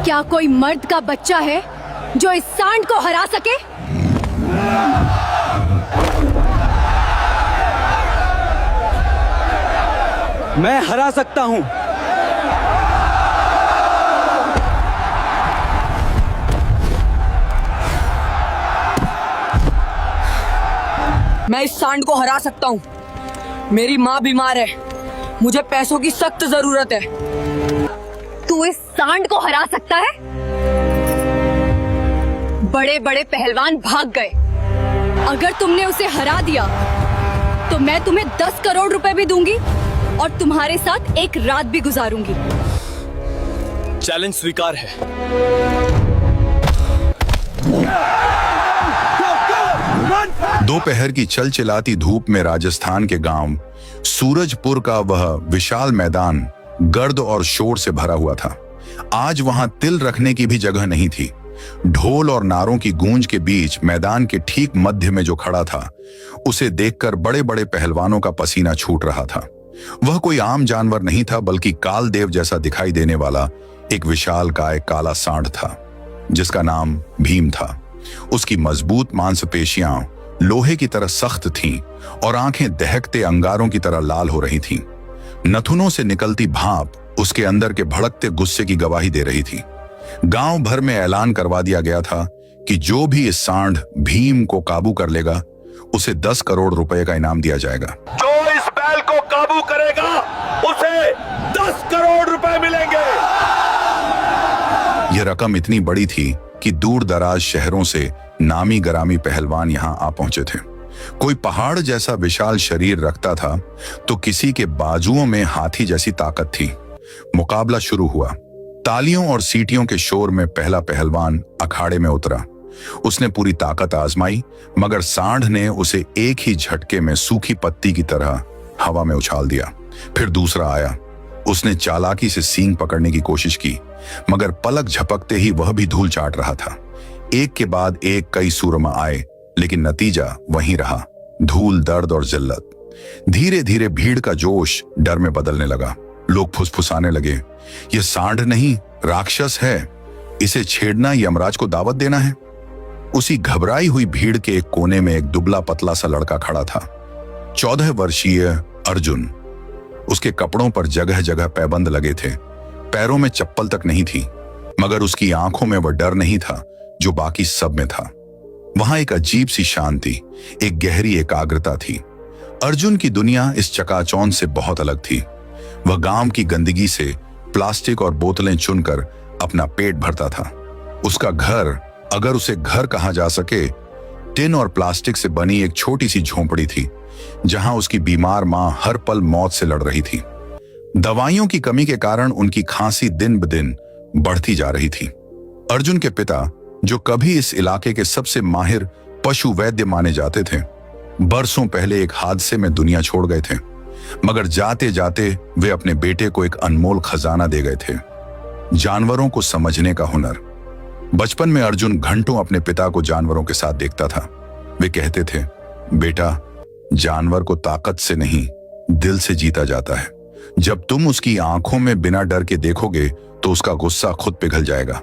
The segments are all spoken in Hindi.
क्या कोई मर्द का बच्चा है जो इस सांड को हरा सके? मैं हरा सकता हूं। मैं इस सांड को हरा सकता हूं। मेरी माँ बीमार है, मुझे पैसों की सख्त जरूरत है। तू इस सांड को हरा सकता है? बड़े बड़े पहलवान भाग गए। अगर तुमने उसे हरा दिया तो मैं तुम्हें 10 करोड़ रुपए भी दूंगी और तुम्हारे साथ एक रात भी गुजारूंगी। चैलेंज स्वीकार है। दोपहर की चलचिलाती धूप में राजस्थान के गांव सूरजपुर का वह विशाल मैदान गर्द और शोर से भरा हुआ था। आज वहां तिल रखने की भी जगह नहीं थी। ढोल और नारों की गूंज के बीच मैदान के ठीक मध्य में जो खड़ा था, उसे देखकर बड़े बड़े पहलवानों का पसीना छूट रहा था। वह कोई आम जानवर नहीं था, बल्कि कालदेव जैसा दिखाई देने वाला एक विशालकाय काला सांड था, जिसका नाम भीम था। उसकी मजबूत मांसपेशियां लोहे की तरह सख्त थीं और आंखें दहकते अंगारों की तरह लाल हो रही थीं। नथुनों से निकलती भाप उसके अंदर के भड़कते गुस्से की गवाही दे रही थी। गांव भर में ऐलान करवा दिया गया था कि जो भी इस सांड भीम को काबू कर लेगा, उसे 10 करोड़ रुपए का इनाम दिया जाएगा। जो इस बैल को काबू करेगा, उसे 10 करोड़ रुपए मिलेंगे। यह रकम इतनी बड़ी थी कि दूर दराज शहरों से नामी गरामी पहलवान यहां आ पहुंचे थे। कोई पहाड़ जैसा विशाल शरीर रखता था तो किसी के बाजुओं में हाथी जैसी ताकत थी। मुकाबला शुरू हुआ। तालियों और सीटियों के शोर में पहला पहलवान अखाड़े में उतरा। उसने पूरी ताकत आजमाई, मगर सांड ने उसे एक ही झटके में सूखी पत्ती की तरह हवा में उछाल दिया। फिर दूसरा आया। उसने चालाकी से सींग पकड़ने की कोशिश की, मगर पलक झपकते ही वह भी धूल चाट रहा था। एक के बाद एक कई सूरमा आए, लेकिन नतीजा वहीं रहा, धूल, दर्द और जिल्लत। धीरे धीरे भीड़ का जोश डर में बदलने लगा। लोग फुसफुसाने लगे, यह सांड नहीं, राक्षस है। इसे छेड़ना यमराज को दावत देना है। उसी घबराई हुई भीड़ के एक कोने में एक दुबला पतला सा लड़का खड़ा था, 14 वर्षीय अर्जुन। उसके कपड़ों पर जगह जगह पैबंद लगे थे, पैरों में चप्पल तक नहीं थी, मगर उसकी आंखों में वह डर नहीं था जो बाकी सब में था। वहां एक अजीब सी शांति, एक गहरी एकाग्रता थी। अर्जुन की दुनिया इस चकाचौंध से बहुत अलग थी। वह गांव की गंदगी से प्लास्टिक और बोतलें चुनकर अपना पेट भरता था। उसका घर, अगर उसे घर कहा जा सके, टिन और प्लास्टिक से बनी एक छोटी सी झोंपड़ी थी, जहां उसकी बीमार मां हर पल मौत से लड़ रही थी। दवाइयों की कमी के कारण उनकी खांसी दिन ब दिन बढ़ती जा रही थी। अर्जुन के पिता, जो कभी इस इलाके के सबसे माहिर पशु वैद्य माने जाते थे, बरसों पहले एक हादसे में दुनिया छोड़ गए थे, मगर जाते जाते वे अपने बेटे को एक अनमोल खजाना दे गए थे, जानवरों को समझने का हुनर। बचपन में अर्जुन घंटों अपने पिता को जानवरों के साथ देखता था। वे कहते थे, बेटा, जानवर को ताकत से नहीं, दिल से जीता जाता है। जब तुम उसकी आंखों में बिना डर के देखोगे तो उसका गुस्सा खुद पिघल जाएगा।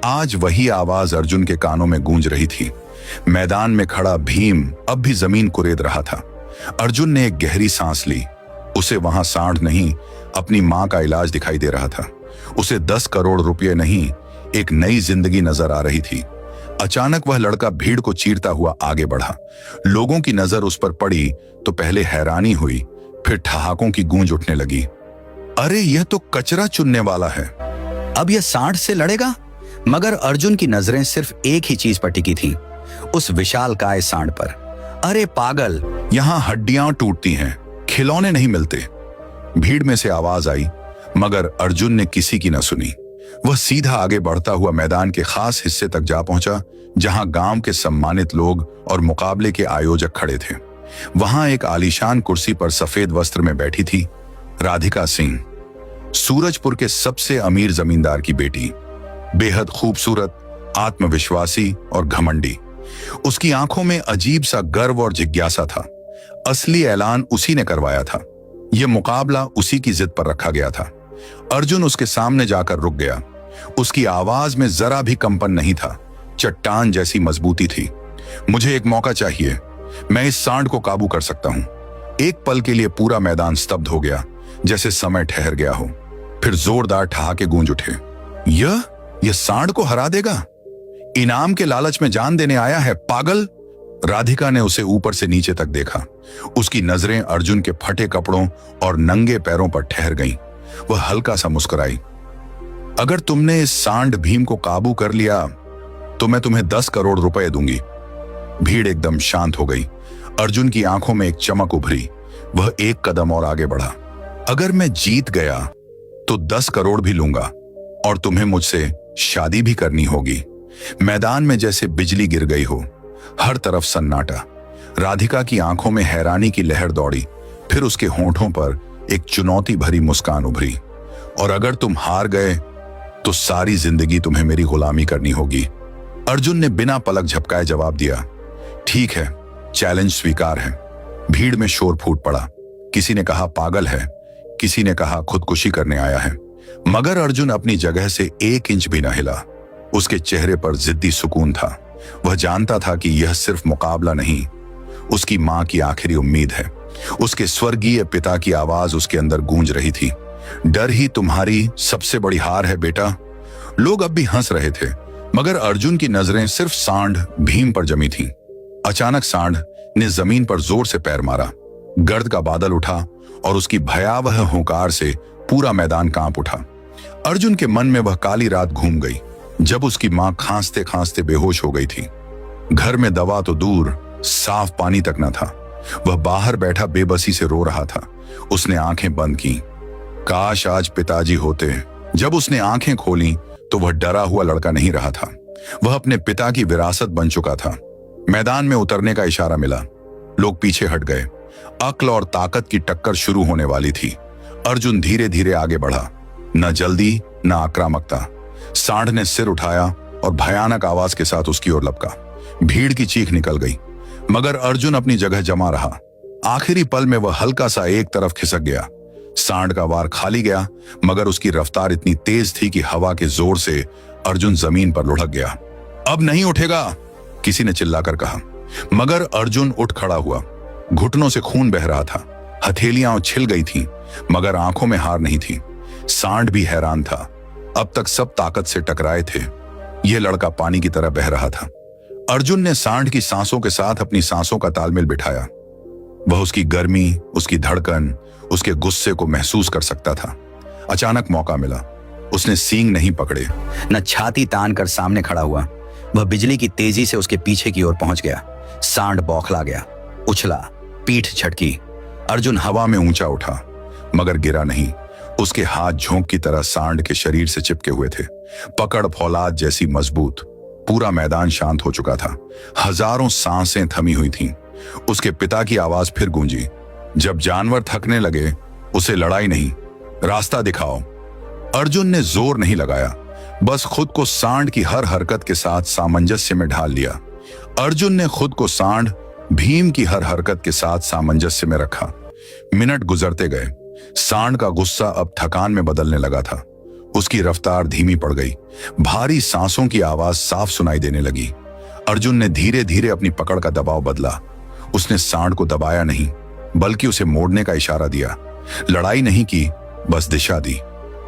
आज वही आवाज अर्जुन के कानों में गूंज रही थी। मैदान में खड़ा भीम अब भी जमीन कुरेद रहा था। अर्जुन ने एक गहरी सांस ली। उसे वहां सांड नहीं, अपनी मां का इलाज दिखाई दे रहा था। उसे 10 करोड़ रुपए नहीं, एक नई जिंदगी नजर आ रही थी। अचानक वह लड़का भीड़ को चीरता हुआ आगे बढ़ा। लोगों की नजर उस पर पड़ी तो पहले हैरानी हुई, फिर ठहाकों की गूंज उठने लगी। अरे, यह तो कचरा चुनने वाला है। अब यह सांड से लड़ेगा? मगर अर्जुन की नजरें सिर्फ एक ही चीज पर टिकी थी, उस विशालकाय सांड पर। अरे पागल, यहां हड्डियां टूटती हैं, खिलौने नहीं मिलते। भीड़ में से आवाज आई, मगर अर्जुन ने किसी की न सुनी। वह सीधा आगे बढ़ता हुआ मैदान के खास हिस्से तक जा पहुंचा, जहां गांव के सम्मानित लोग और मुकाबले के आयोजक खड़े थे। वहां एक आलीशान कुर्सी पर सफेद वस्त्र में बैठी थी राधिका सिंह, सूरजपुर के सबसे अमीर जमींदार की बेटी। बेहद खूबसूरत, आत्मविश्वासी और घमंडी। उसकी आंखों में अजीब सा गर्व और जिज्ञासा था। असली ऐलान उसी ने करवाया था। यह मुकाबला उसी की जिद पर रखा गया था। अर्जुन उसके सामने जाकर रुक गया। उसकी आवाज में जरा भी कंपन नहीं था, चट्टान जैसी मजबूती थी। मुझे एक मौका चाहिए, मैं इस सांड को काबू कर सकता हूं। एक पल के लिए पूरा मैदान स्तब्ध हो गया, जैसे समय ठहर गया हो। फिर जोरदार ठहाके गूंज उठे। यह सांड को हरा देगा? इनाम के लालच में जान देने आया है, पागल। राधिका ने उसे ऊपर से नीचे तक देखा। उसकी नजरें अर्जुन के फटे कपड़ों और नंगे पैरों पर ठहर गईं। वह हल्का सा मुस्कुराई। अगर तुमने इस सांड भीम को काबू कर लिया तो मैं तुम्हें 10 करोड़ रुपए दूंगी। भीड़ एकदम शांत हो गई। अर्जुन की आंखों में एक चमक उभरी। वह एक कदम और आगे बढ़ा। अगर मैं जीत गया तो 10 करोड़ भी लूंगा और तुम्हें मुझसे शादी भी करनी होगी। मैदान में जैसे बिजली गिर गई हो, हर तरफ सन्नाटा। राधिका की आंखों में हैरानी की लहर दौड़ी, फिर उसके होंठों पर एक चुनौती भरी मुस्कान उभरी। और अगर तुम हार गए तो सारी जिंदगी तुम्हें मेरी गुलामी करनी होगी। अर्जुन ने बिना पलक झपकाए जवाब दिया, ठीक है, चैलेंज स्वीकार है। भीड़ में शोर फूट पड़ा। किसी ने कहा पागल है, किसी ने कहा खुदकुशी करने आया है, मगर अर्जुन अपनी जगह से 1 इंच भी न हिला। उसके चेहरे पर जिद्दी सुकून था। वह जानता था कि यह सिर्फ मुकाबला नहीं, उसकी मां की आखिरी उम्मीद है। उसके स्वर्गीय पिता की आवाज उसके अंदर गूंज रही थी, डर ही तुम्हारी सबसे बड़ी हार है बेटा। लोग अब भी हंस रहे थे, मगर अर्जुन की नजरें सिर्फ सांड भीम पर जमी थीं। अचानक सांड ने जमीन पर जोर से पैर मारा। गर्द का बादल उठा और उसकी भयावह हुंकार से पूरा मैदान कांप उठा। अर्जुन के मन में वह काली रात घूम गई जब उसकी मां खांसते खांसते बेहोश हो गई थी। घर में दवा तो दूर, साफ पानी तक न था। वह बाहर बैठा बेबसी से रो रहा था। उसने आंखें बंद की। काश आज पिताजी होते। जब उसने आंखें खोली तो वह डरा हुआ लड़का नहीं रहा था। वह अपने पिता की विरासत बन चुका था। मैदान में उतरने का इशारा मिला। लोग पीछे हट गए। अक्ल और ताकत की टक्कर शुरू होने वाली थी। अर्जुन धीरे धीरे आगे बढ़ा, न जल्दी न आक्रामकता। सांड ने सिर उठाया और भयानक आवाज के साथ उसकी ओर लपका। भीड़ की चीख निकल गई, मगर अर्जुन अपनी जगह जमा रहा। आखिरी पल में वह हल्का सा एक तरफ खिसक गया। सांड का वार खाली गया, मगर उसकी रफ्तार इतनी तेज थी कि हवा के जोर से अर्जुन जमीन पर लुढ़क गया। अब नहीं उठेगा, किसी ने चिल्लाकर कहा, मगर अर्जुन उठ खड़ा हुआ। घुटनों से खून बह रहा था, हथेलियां छिल गई थीं, मगर आंखों में हार नहीं थी। सांड भी हैरान था। अब तक सब ताकत से टकराए थे, यह लड़का पानी की तरह बह रहा था। अर्जुन ने सांड की सांसों के साथ अपनी सांसों का तालमेल बिठाया। वह उसकी गर्मी, उसकी धड़कन, उसके गुस्से को महसूस कर सकता था। अचानक मौका मिला। उसने सींग नहीं पकड़े, न छाती तान कर सामने खड़ा हुआ। वह बिजली की तेजी से उसके पीछे की ओर पहुंच गया। सांड बौखला गया, उछला, पीठ झटकी। अर्जुन हवा में ऊंचा उठा, मगर गिरा नहीं। उसके हाथ झोंक की तरह सांड के शरीर से चिपके हुए थे, पकड़ फौलाद जैसी मजबूत। पूरा मैदान शांत हो चुका था। हजारों सांसें थमी हुई थीं। उसके पिता की आवाज फिर गूंजी, जब जानवर थकने लगे उसे लड़ाई नहीं, रास्ता दिखाओ। अर्जुन ने जोर नहीं लगाया, बस खुद को सांड की हर हरकत के साथ सामंजस्य में ढाल लिया। अर्जुन ने खुद को सांड भीम की हर हरकत के साथ सामंजस्य में रखा। मिनट गुजरते गए। सांड का गुस्सा अब थकान में बदलने लगा था। उसकी रफ्तार धीमी पड़ गई। भारी सांसों की आवाज साफ सुनाई देने लगी। अर्जुन ने धीरे धीरे अपनी पकड़ का दबाव बदला। उसने सांड को दबाया नहीं, बल्कि उसे मोड़ने का इशारा दिया। लड़ाई नहीं की, बस दिशा दी।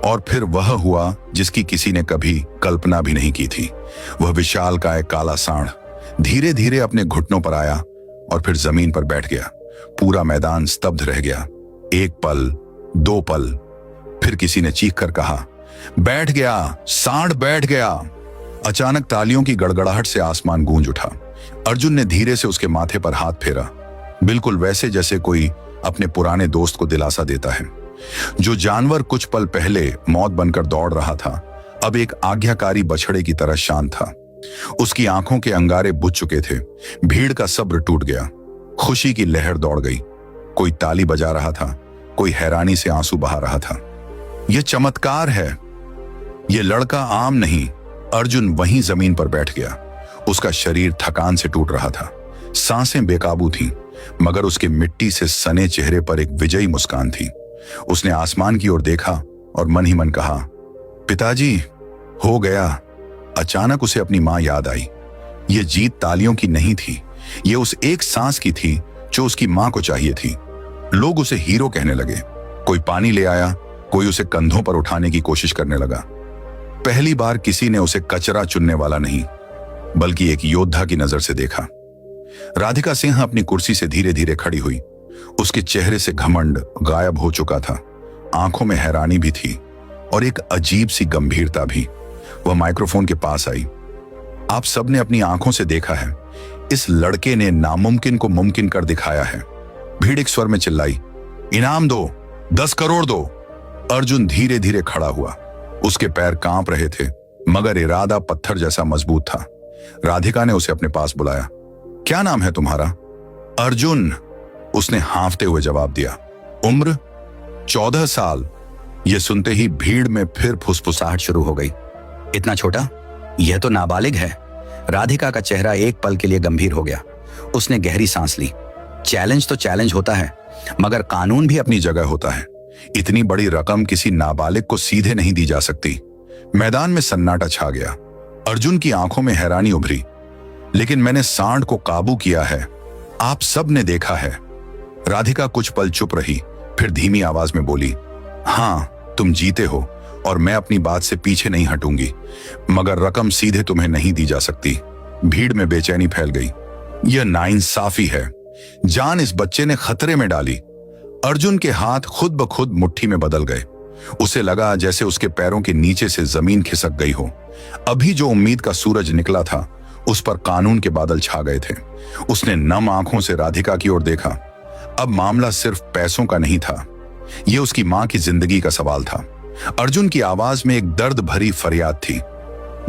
और फिर वह हुआ जिसकी किसी ने कभी कल्पना भी नहीं की थी। वह विशालकाय काला सांड धीरे धीरे अपने घुटनों पर आया और फिर जमीन पर बैठ गया। पूरा मैदान स्तब्ध रह गया। 1 पल, 2 पल, फिर किसी ने चीख कर कहा, बैठ गया, सांड बैठ गया। अचानक तालियों की गड़गड़ाहट से आसमान गूंज उठा। अर्जुन ने धीरे से उसके माथे पर हाथ फेरा, बिल्कुल वैसे जैसे कोई अपने पुराने दोस्त को दिलासा देता है। जो जानवर कुछ पल पहले मौत बनकर दौड़ रहा था, अब एक आज्ञाकारी बछड़े की तरह शांत था। उसकी आंखों के अंगारे बुझ चुके थे। भीड़ का सब्र टूट गया। खुशी की लहर दौड़ गई। कोई ताली बजा रहा था, कोई हैरानी से आंसू बहा रहा था। यह चमत्कार है, यह लड़का आम नहीं। अर्जुन वहीं जमीन पर बैठ गया। उसका शरीर थकान से टूट रहा था। सांसें बेकाबू थीं, मगर उसके मिट्टी से सने चेहरे पर एक विजयी मुस्कान थी। उसने आसमान की ओर देखा और मन ही मन कहा, पिताजी, हो गया। अचानक उसे अपनी मां याद आई। ये जीत तालियों की नहीं थी, ये उस एक सांस की थी जो उसकी मां को चाहिए थी। लोग उसे हीरो कहने लगे। कोई पानी ले आया, कोई उसे कंधों पर उठाने की कोशिश करने लगा। पहली बार किसी ने उसे कचरा चुनने वाला नहीं, बल्कि एक योद्धा की नजर से देखा। राधिका सिंह अपनी कुर्सी से धीरे धीरे खड़ी हुई। उसके चेहरे से घमंड गायब हो चुका था, आंखों में हैरानी भी थी और एक अजीब सी गंभीरता भी। वह माइक्रोफोन के पास आई। आप सबने अपनी आंखों से देखा है, इस लड़के ने नामुमकिन को मुमकिन कर दिखाया है। भीड़ एक स्वर में चिल्लाई, इनाम दो, 10 करोड़ दो। अर्जुन धीरे धीरे खड़ा हुआ। उसके पैर कांप रहे थे, मगर इरादा पत्थर जैसा मजबूत था। राधिका ने उसे अपने पास बुलाया। क्या नाम है तुम्हारा? अर्जुन, उसने हांफते हुए जवाब दिया। उम्र? 14 साल। यह सुनते ही भीड़ में फिर फुसफुसाहट शुरू हो गई। इतना छोटा? यह तो नाबालिग है। राधिका का चेहरा एक पल के लिए गंभीर हो गया। उसने गहरी सांस ली। चैलेंज तो चैलेंज होता है, मगर कानून भी अपनी जगह होता है। इतनी बड़ी रकम किसी नाबालिग को सीधे नहीं दी जा सकती। मैदान में सन्नाटा छा गया। अर्जुन की आंखों में हैरानी उभरी। लेकिन मैंने सांड को काबू किया है, आप सब ने देखा है। राधिका कुछ पल चुप रही, फिर धीमी आवाज में बोली, हां, तुम जीते हो और मैं अपनी बात से पीछे नहीं हटूंगी, मगर रकम सीधे तुम्हें नहीं दी जा सकती। भीड़ में बेचैनी फैल गई। यह नाइंसाफी है। जान इस बच्चे ने खतरे में डाली। अर्जुन के हाथ खुद ब खुद मुट्ठी में बदल गए। उसे लगा जैसे उसके पैरों के नीचे से जमीन खिसक गई हो। अभी जो उम्मीद का सूरज निकला था, उस पर कानून के बादल छा गए थे। उसने नम आंखों से राधिका की ओर देखा। अब मामला सिर्फ पैसों का नहीं था, यह उसकी मां की जिंदगी का सवाल था। अर्जुन की आवाज में एक दर्द भरी फरियाद थी।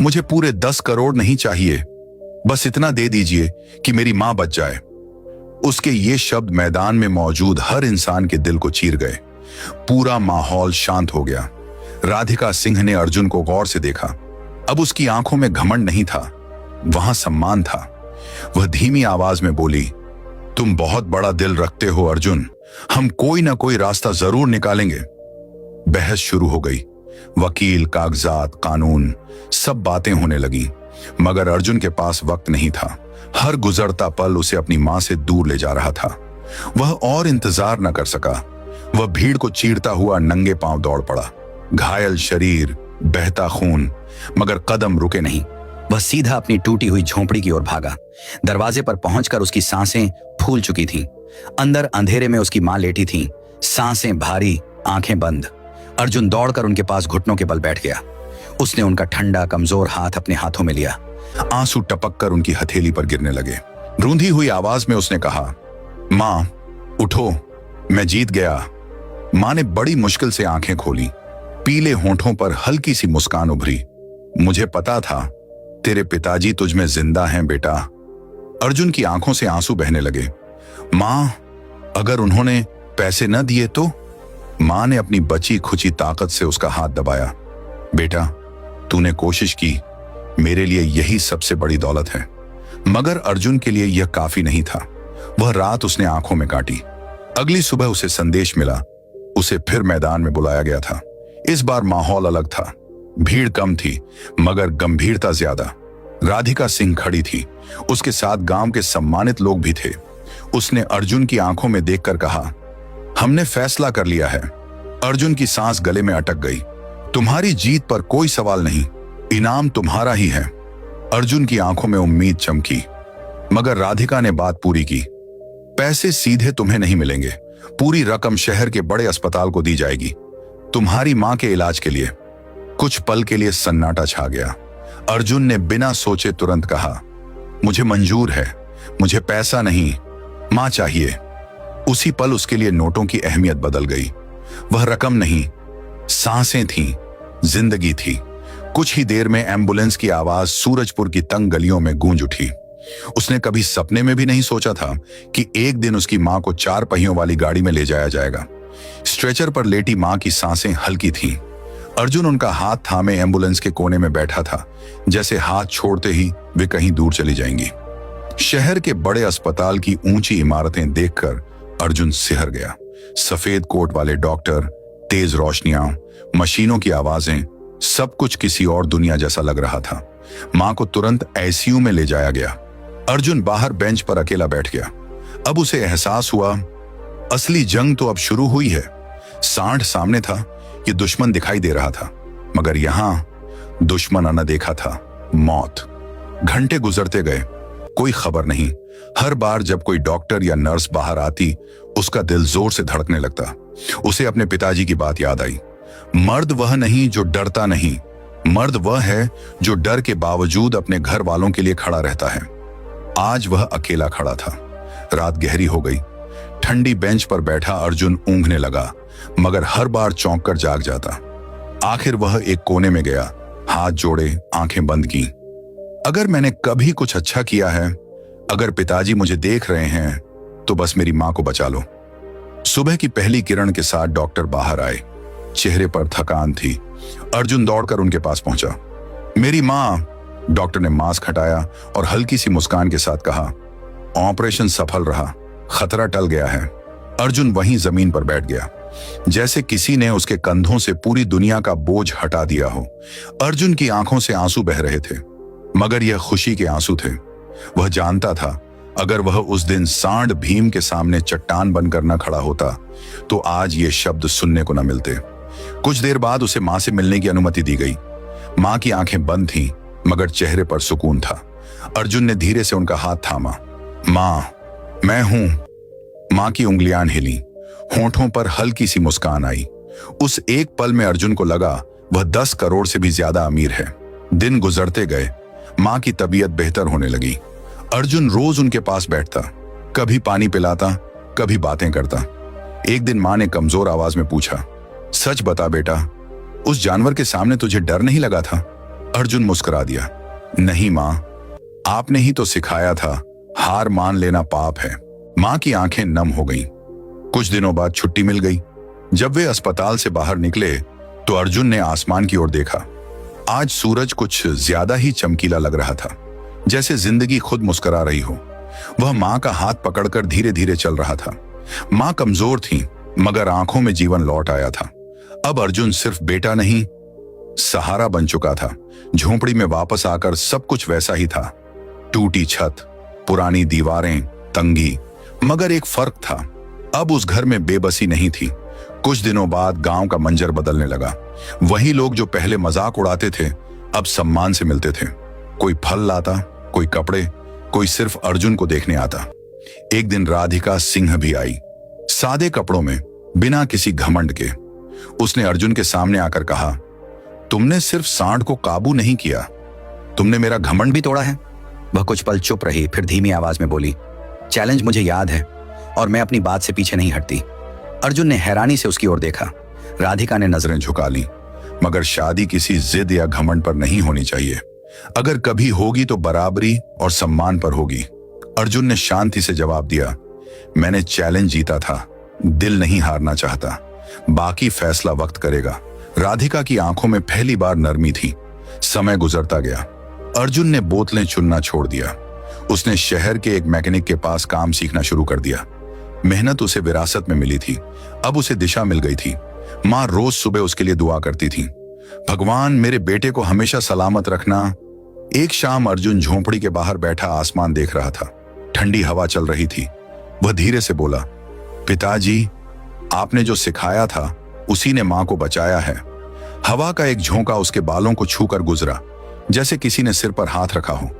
मुझे पूरे 10 करोड़ नहीं चाहिए, बस इतना दे दीजिए कि मेरी मां बच जाए। उसके ये शब्द मैदान में मौजूद हर इंसान के दिल को चीर गए। पूरा माहौल शांत हो गया। राधिका सिंह ने अर्जुन को गौर से देखा। अब उसकी आंखों में घमंड नहीं था, वहां सम्मान था। वह धीमी आवाज में बोली, तुम बहुत बड़ा दिल रखते हो अर्जुन, हम कोई ना कोई रास्ता जरूर निकालेंगे। बहस शुरू हो गई। वकील, कागजात, कानून, सब बातें होने लगी, मगर अर्जुन के पास वक्त नहीं था। हर गुजरता पल उसे अपनी मां से दूर ले जा रहा था। वह और इंतजार न कर सका। वह भीड़ को चीरता हुआ नंगे पांव दौड़ पड़ा। घायल शरीर, बहता खून, मगर कदम रुके नहीं। वह सीधा अपनी टूटी हुई झोंपड़ी की ओर भागा। दरवाजे पर पहुंचकर उसकी सांसें फूल चुकी थीं। अंदर अंधेरे में उसकी मां लेटी थी, सांसें भारी, आंखें बंद। अर्जुन दौड़कर उनके पास घुटनों के बल बैठ गया। उसने उनका ठंडा कमजोर हाथ अपने हाथों में लिया। आंसू टपककर उनकी हथेली पर गिरने लगे। रूंधी हुई आवाज में उसने कहा, मां उठो, मैं जीत गया। मां ने बड़ी मुश्किल से आंखें खोली। पीले होंठों पर हल्की सी मुस्कान उभरी। मुझे पता था तेरे पिताजी तुझ में जिंदा हैं बेटा। अर्जुन की आंखों से आंसू बहने लगे। मां, अगर उन्होंने पैसे न दिए तो? मां ने अपनी बची खुची ताकत से उसका हाथ दबाया। बेटा, तूने कोशिश की, मेरे लिए यही सबसे बड़ी दौलत है। मगर अर्जुन के लिए यह काफी नहीं था। वह रात उसने आंखों में काटी। अगली सुबह उसे संदेश मिला। उसे फिर मैदान में बुलाया गया था। इस बार माहौल अलग था। भीड़ कम थी, मगर गंभीरता ज्यादा। राधिका सिंह खड़ी थी। उसके साथ गांव के सम्मानित लोग भी थे। उसने अर्जुन की आंखों में देखकर कहा, हमने फैसला कर लिया है। अर्जुन की सांस गले में अटक गई। तुम्हारी जीत पर कोई सवाल नहीं, इनाम तुम्हारा ही है। अर्जुन की आंखों में उम्मीद चमकी, मगर राधिका ने बात पूरी की। पैसे सीधे तुम्हें नहीं मिलेंगे, पूरी रकम शहर के बड़े अस्पताल को दी जाएगी, तुम्हारी मां के इलाज के लिए। कुछ पल के लिए सन्नाटा छा गया। अर्जुन ने बिना सोचे तुरंत कहा, मुझे मंजूर है, मुझे पैसा नहीं, मां चाहिए। उसी पल उसके लिए नोटों की अहमियत बदल गई। वह रकम नहीं, सांसें थीं, जिंदगी थी। कुछ ही देर में एम्बुलेंस की आवाज सूरजपुर की तंग गलियों में गूंज उठी। उसने कभी सपने में भी नहीं सोचा था कि एक दिन उसकी मां को 4 पहियों वाली गाड़ी में ले जाया जाएगा। स्ट्रेचर पर लेटी मां की सांसें हल्की थीं। अर्जुन उनका हाथ थामे एम्बुलेंस के कोने में बैठा था, जैसे हाथ छोड़ते ही वे कहीं दूर चली जाएंगी। शहर के बड़े अस्पताल की ऊंची इमारतें देखकर अर्जुन सिहर गया। सफेद कोट वाले डॉक्टर, तेज रोशनियां, मशीनों की आवाजें, सब कुछ किसी और दुनिया जैसा लग रहा था। मां को तुरंत आईसीयू में ले जाया गया। अर्जुन बाहर बेंच पर अकेला बैठ गया। अब उसे एहसास हुआ, असली जंग तो अब शुरू हुई है। सांड सामने था, ये दुश्मन दिखाई दे रहा था, मगर यहां दुश्मन अनदेखा था, मौत। घंटे गुजरते गए, कोई खबर नहीं। हर बार जब कोई डॉक्टर या नर्स बाहर आती, उसका दिल जोर से धड़कने लगता। उसे अपने पिताजी की बात याद आई। मर्द वह नहीं जो डरता नहीं, मर्द वह है जो डर के बावजूद अपने घर वालों के लिए खड़ा रहता है। आज वह अकेला खड़ा था। रात गहरी हो गई। ठंडी बेंच पर बैठा अर्जुन ऊँघने लगा, मगर हर बार चौंक कर जाग जाता। आखिर वह एक कोने में गया, हाथ जोड़े, आंखें बंद की। अगर मैंने कभी कुछ अच्छा किया है, अगर पिताजी मुझे देख रहे हैं, तो बस मेरी मां को बचा लो। सुबह की पहली किरण के साथ डॉक्टर बाहर आए। चेहरे पर थकान थी। अर्जुन दौड़कर उनके पास पहुंचा। मेरी मां, डॉक्टर ने मास्क हटाया और हल्की सी मुस्कान के साथ कहा, ऑपरेशन सफल रहा, खतरा टल गया है। अर्जुन वहीं जमीन पर बैठ गया, जैसे किसी ने उसके कंधों से पूरी दुनिया का बोझ हटा दिया हो। अर्जुन की आंखों से आंसू बह रहे थे, मगर यह खुशी के आंसू थे। वह जानता था, अगर वह उस दिन सांड भीम के सामने चट्टान बनकर न खड़ा होता, तो आज ये शब्द सुनने को न मिलते। कुछ देर बाद उसे मां से मिलने की अनुमति दी गई। मां की आंखें बंद थीं, मगर चेहरे पर सुकून था। अर्जुन ने धीरे से उनका हाथ थामा। मां, मैं हूं। मां की उंगलियां हिली, होंठों पर हल्की सी मुस्कान आई। उस एक पल में अर्जुन को लगा वह 10 करोड़ से भी ज्यादा अमीर है। दिन गुजरते गए, मां की तबीयत बेहतर होने लगी। अर्जुन रोज उनके पास बैठता, कभी पानी पिलाता, कभी बातें करता। एक दिन मां ने कमजोर आवाज में पूछा, सच बता बेटा, उस जानवर के सामने तुझे डर नहीं लगा था? अर्जुन मुस्कुरा दिया, नहीं मां, आपने ही तो सिखाया था, हार मान लेना पाप है। मां की आंखें नम हो गईं। कुछ दिनों बाद छुट्टी मिल गई। जब वे अस्पताल से बाहर निकले, तो अर्जुन ने आसमान की ओर देखा। आज सूरज कुछ ज्यादा ही चमकीला लग रहा था, जैसे जिंदगी खुद मुस्कुरा रही हो। वह मां का हाथ पकड़कर धीरे धीरे चल रहा था। मां कमजोर थी, मगर आंखों में जीवन लौट आया था। अब अर्जुन सिर्फ बेटा नहीं, सहारा बन चुका था। झोंपड़ी में वापस आकर सब कुछ वैसा ही था। टूटी छत, पुरानी दीवारें, तंगी, मगर एक फर्क था। अब उस घर में बेबसी नहीं थी। कुछ दिनों बाद गांव का मंजर बदलने लगा। वही लोग जो पहले मजाक उड़ाते थे, अब सम्मान से मिलते थे। कोई फल लाता, कोई कपड़े, कोई सिर्फ अर्जुन को देखने आता। एक दिन राधिका सिंह भी आई, सादे कपड़ों में, बिना किसी घमंड के। उसने अर्जुन के सामने आकर कहा, तुमने सिर्फ सांड को काबू नहीं किया, तुमने मेरा घमंड भी तोड़ा है। वह कुछ पल चुप रही, फिर धीमी आवाज में बोली, चैलेंज मुझे याद है और मैं अपनी बात से पीछे नहीं हटती। अर्जुन ने हैरानी से उसकी ओर देखा। राधिका ने नजरें झुका ली, मगर शादी किसी जिद या घमंड पर नहीं होनी चाहिए। अगर कभी होगी तो बराबरी और सम्मान पर होगी। अर्जुन ने शांति से जवाब दिया, मैंने चैलेंज जीता था, दिल नहीं हारना चाहता, बाकी फैसला वक्त करेगा। राधिका की आंखों में पहली बार नरमी थी। समय गुजरता गया। अर्जुन ने बोतलें चुनना छोड़ दिया। उसने शहर के एक मैकेनिक के पास काम सीखना शुरू कर दिया। मेहनत उसे विरासत में मिली थी, अब उसे दिशा मिल गई थी। मां रोज सुबह उसके लिए दुआ करती थी, भगवान मेरे बेटे को हमेशा सलामत रखना। एक शाम अर्जुन झोंपड़ी के बाहर बैठा आसमान देख रहा था। ठंडी हवा चल रही थी। वह धीरे से बोला, पिताजी, आपने जो सिखाया था उसी ने मां को बचाया है। हवा का एक झोंका उसके बालों को छूकर गुजरा, जैसे किसी ने सिर पर हाथ रखा हो।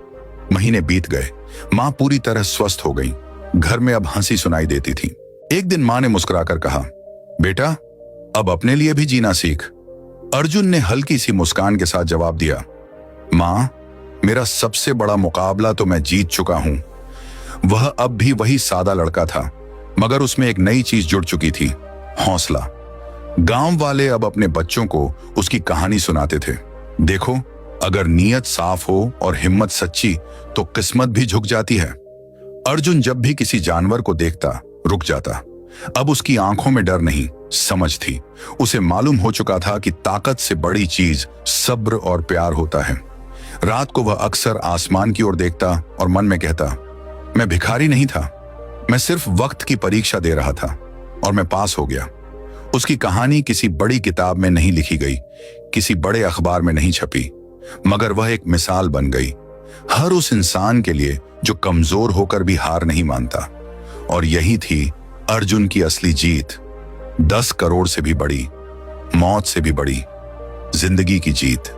महीने बीत गए। मां पूरी तरह स्वस्थ हो गई। घर में अब हंसी सुनाई देती थी। एक दिन मां ने मुस्कुराकर कहा, बेटा, अब अपने लिए भी जीना सीख। अर्जुन ने हल्की सी मुस्कान के साथ जवाब दिया, मां, मेरा सबसे बड़ा मुकाबला तो मैं जीत चुका हूं। वह अब भी वही सादा लड़का था, मगर उसमें एक नई चीज जुड़ चुकी थी, हौसला। गांव वाले अब अपने बच्चों को उसकी कहानी सुनाते थे। देखो, अगर नीयत साफ हो और हिम्मत सच्ची, तो किस्मत भी झुक जाती है। अर्जुन जब भी किसी जानवर को देखता, रुक जाता। अब उसकी आंखों में डर नहीं, समझ थी। उसे मालूम हो चुका था कि ताकत से बड़ी चीज सब्र और प्यार होता है। रात को वह अक्सर आसमान की ओर देखता और मन में कहता, मैं भिखारी नहीं था, मैं सिर्फ वक्त की परीक्षा दे रहा था और मैं पास हो गया। उसकी कहानी किसी बड़ी किताब में नहीं लिखी गई, किसी बड़े अखबार में नहीं छपी, मगर वह एक मिसाल बन गई हर उस इंसान के लिए जो कमजोर होकर भी हार नहीं मानता। और यही थी अर्जुन की असली जीत, 10 करोड़ से भी बड़ी, मौत से भी बड़ी, जिंदगी की जीत।